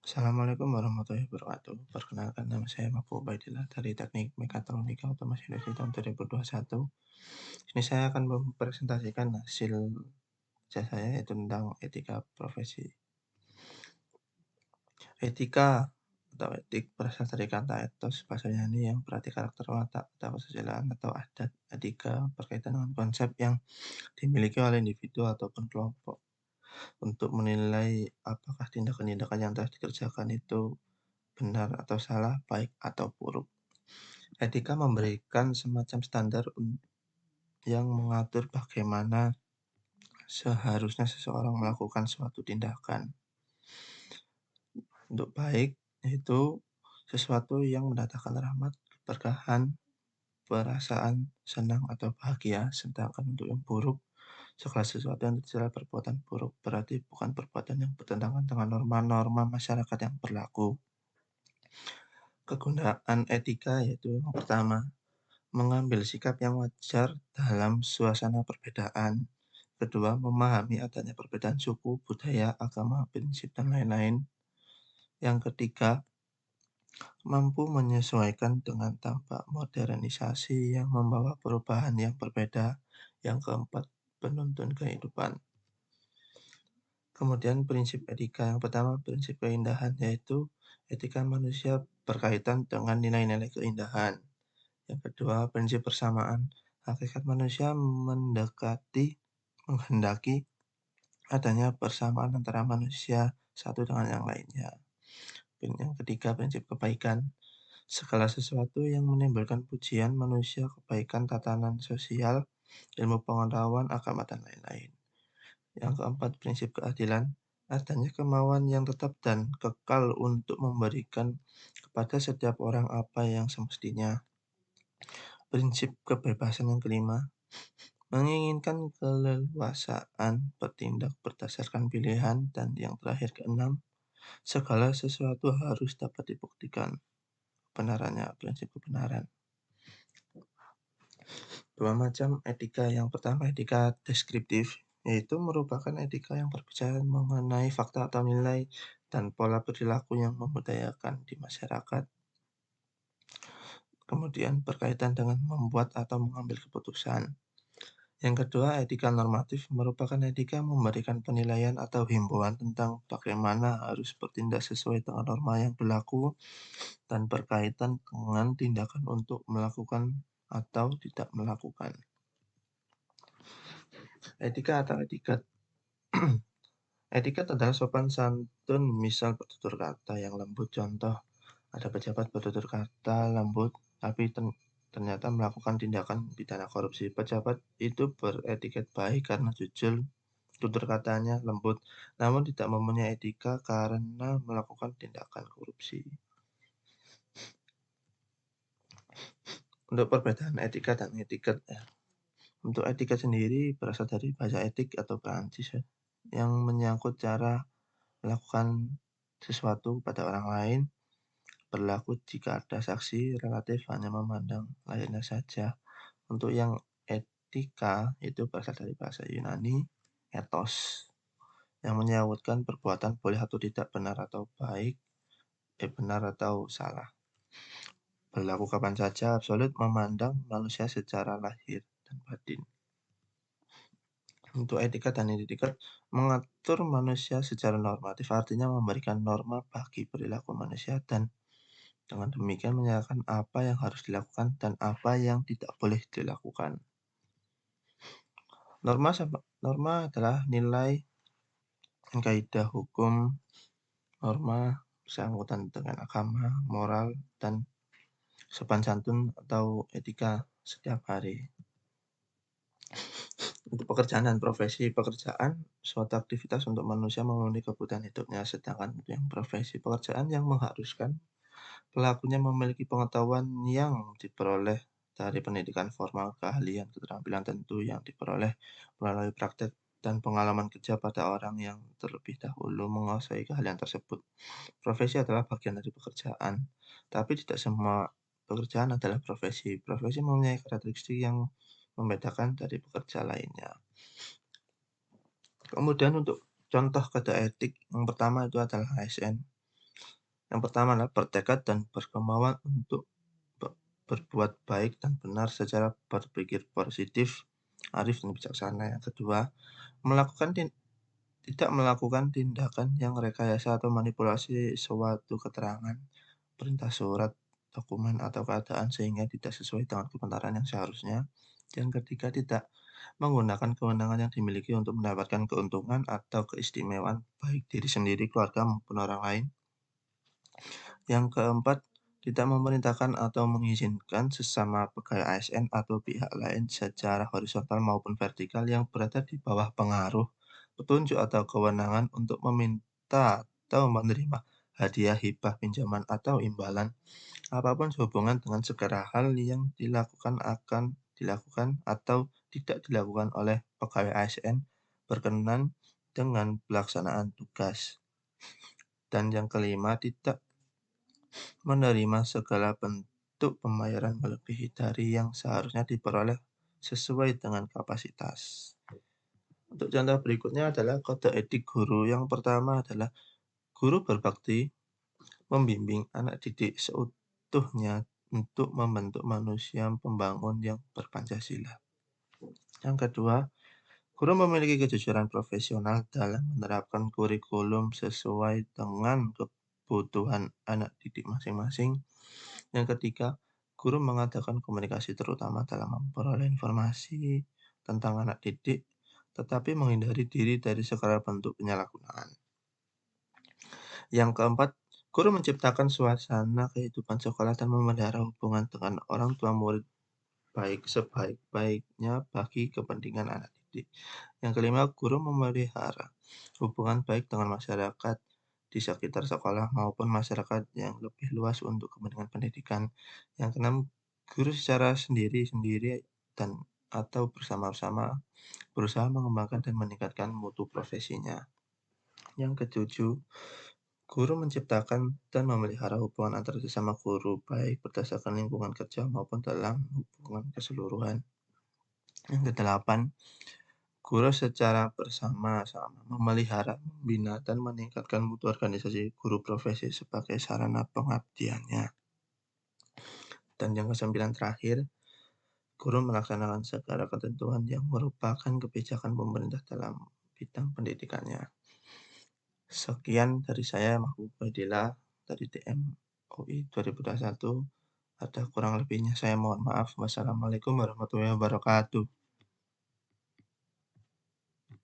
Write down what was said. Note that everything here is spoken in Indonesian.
Assalamualaikum warahmatullahi wabarakatuh. Perkenalkan nama saya Mako Ubaidillah dari Teknik Mekatronika Otomasi Industri tahun 2021. Ini saya akan mempresentasikan hasil kerja saya yaitu tentang etika profesi. Etika atau etik berasal dari kata etos bahasa Yunani yang berarti karakter watak atau kesusilaan atau adat. Etika berkaitan dengan konsep yang dimiliki oleh individu ataupun kelompok untuk menilai apakah tindakan-tindakan yang telah dikerjakan itu benar atau salah, baik atau buruk. Etika memberikan semacam standar yang mengatur bagaimana seharusnya seseorang melakukan suatu tindakan. Untuk baik, yaitu sesuatu yang mendatangkan rahmat, keberkahan, perasaan senang atau bahagia. Sedangkan untuk yang buruk, segala sesuatu yang tercela perbuatan buruk berarti bukan perbuatan yang bertentangan dengan norma-norma masyarakat yang berlaku. Kegunaan etika yaitu yang pertama, mengambil sikap yang wajar dalam suasana perbedaan. Kedua, memahami adanya perbedaan suku, budaya, agama, prinsip, dan lain-lain. Yang ketiga, mampu menyesuaikan dengan dampak modernisasi yang membawa perubahan yang berbeda. Yang keempat, penuntun kehidupan. Kemudian prinsip etika yang pertama, prinsip keindahan, yaitu etika manusia berkaitan dengan nilai-nilai keindahan. Yang kedua, prinsip persamaan. Hakikat manusia menghendaki adanya persamaan antara manusia satu dengan yang lainnya. Yang ketiga, prinsip kebaikan. Segala sesuatu yang menimbulkan pujian manusia, kebaikan, tatanan sosial, ilmu pengetahuan, agama, dan lain-lain. Yang keempat, prinsip keadilan. Adanya kemauan yang tetap dan kekal untuk memberikan kepada setiap orang apa yang semestinya. Prinsip kebebasan yang kelima, menginginkan keleluasaan bertindak berdasarkan pilihan. Dan yang terakhir keenam, segala sesuatu harus dapat dibuktikan kebenarannya, prinsip kebenaran. Dua macam etika. Yang pertama, etika deskriptif, yaitu merupakan etika yang berbicara mengenai fakta atau nilai dan pola perilaku yang membudayakan di masyarakat. Kemudian berkaitan dengan membuat atau mengambil keputusan. Yang kedua, etika normatif merupakan etika memberikan penilaian atau himbauan tentang bagaimana harus bertindak sesuai dengan norma yang berlaku dan berkaitan dengan tindakan untuk melakukan atau tidak melakukan. Etika atau etiket. Etiket adalah sopan santun, misal bertutur kata yang lembut. Contoh, ada pejabat bertutur kata lembut, tapi ternyata melakukan tindakan pidana korupsi. Pejabat itu beretiket baik karena jujur, tutur katanya lembut, namun tidak mempunyai etika karena melakukan tindakan korupsi. Untuk perbedaan etika dan etiket, untuk etiket sendiri berasal dari bahasa etik atau Prancis yang menyangkut cara melakukan sesuatu pada orang lain. Berlaku jika ada saksi, relatif hanya memandang layarnya saja. Untuk yang etika itu berasal dari bahasa Yunani, ethos, yang menyebutkan perbuatan boleh atau tidak, benar atau baik, benar atau salah. Berlaku kapan saja, absolut, memandang manusia secara lahir dan batin. Untuk etika dan etiket mengatur manusia secara normatif, artinya memberikan norma bagi perilaku manusia dan dengan demikian menyatakan apa yang harus dilakukan dan apa yang tidak boleh dilakukan. Norma adalah nilai kaidah hukum, norma bersangkutan dengan agama, moral, dan sopan santun atau etika setiap hari. Untuk pekerjaan dan profesi, pekerjaan suatu aktivitas untuk manusia memenuhi kebutuhan hidupnya, sedangkan untuk yang profesi, pekerjaan yang mengharuskan pelakunya memiliki pengetahuan yang diperoleh dari pendidikan formal, keahlian, keterampilan tentu yang diperoleh melalui praktek dan pengalaman kerja pada orang yang terlebih dahulu menguasai keahlian tersebut. Profesi adalah bagian dari pekerjaan, tapi tidak semua pekerjaan adalah profesi. Profesi mempunyai karakteristik yang membedakan dari pekerja lainnya. Kemudian untuk contoh kode etik, yang pertama itu adalah ASN. Yang pertama adalah bertekad dan berkemauan untuk be berbuat baik dan benar secara berpikir positif, arif dan bijaksana. Yang kedua, melakukan tidak melakukan tindakan yang rekayasa atau manipulasi suatu keterangan, perintah surat, dokumen, atau keadaan sehingga tidak sesuai dengan kebenaran yang seharusnya. Yang ketiga, tidak menggunakan kewenangan yang dimiliki untuk mendapatkan keuntungan atau keistimewaan baik diri sendiri, keluarga, maupun orang lain. Yang keempat, tidak memerintahkan atau mengizinkan sesama pegawai ASN atau pihak lain secara horizontal maupun vertikal yang berada di bawah pengaruh, petunjuk atau kewenangan untuk meminta atau menerima hadiah, hibah, pinjaman, atau imbalan, apapun sehubungan dengan segala hal yang dilakukan akan dilakukan atau tidak dilakukan oleh pegawai ASN berkenan dengan pelaksanaan tugas. Dan yang kelima, tidak menerima segala bentuk pembayaran melebihi dari yang seharusnya diperoleh sesuai dengan kapasitas. Untuk contoh berikutnya adalah kode etik guru. Yang pertama adalah guru berbakti membimbing anak didik seutuhnya untuk membentuk manusia pembangun yang berpancasila. Yang kedua, guru memiliki kejujuran profesional dalam menerapkan kurikulum sesuai dengan kebutuhan anak didik masing-masing. Yang ketiga, guru mengadakan komunikasi terutama dalam memperoleh informasi tentang anak didik, tetapi menghindari diri dari segala bentuk penyalahgunaan. Yang keempat, guru menciptakan suasana kehidupan sekolah dan memelihara hubungan dengan orang tua murid baik sebaik-baiknya bagi kepentingan anak didik. Yang kelima, guru memelihara hubungan baik dengan masyarakat di sekitar sekolah maupun masyarakat yang lebih luas untuk kepentingan pendidikan. Yang keenam, guru secara sendiri-sendiri dan atau bersama-sama berusaha mengembangkan dan meningkatkan mutu profesinya. Yang ketujuh, guru menciptakan dan memelihara hubungan antar sesama guru, baik berdasarkan lingkungan kerja maupun dalam hubungan keseluruhan. Yang kedelapan, guru secara bersama-sama memelihara, membina, dan meningkatkan mutu organisasi guru profesi sebagai sarana pengabdiannya. Dan yang kesembilan terakhir, guru melaksanakan segala ketentuan yang merupakan kebijakan pemerintah dalam bidang pendidikannya. Sekian dari saya, Mahfud Baidillah, dari TMUI 2021. Ada kurang lebihnya saya mohon maaf. Wassalamualaikum warahmatullahi wabarakatuh.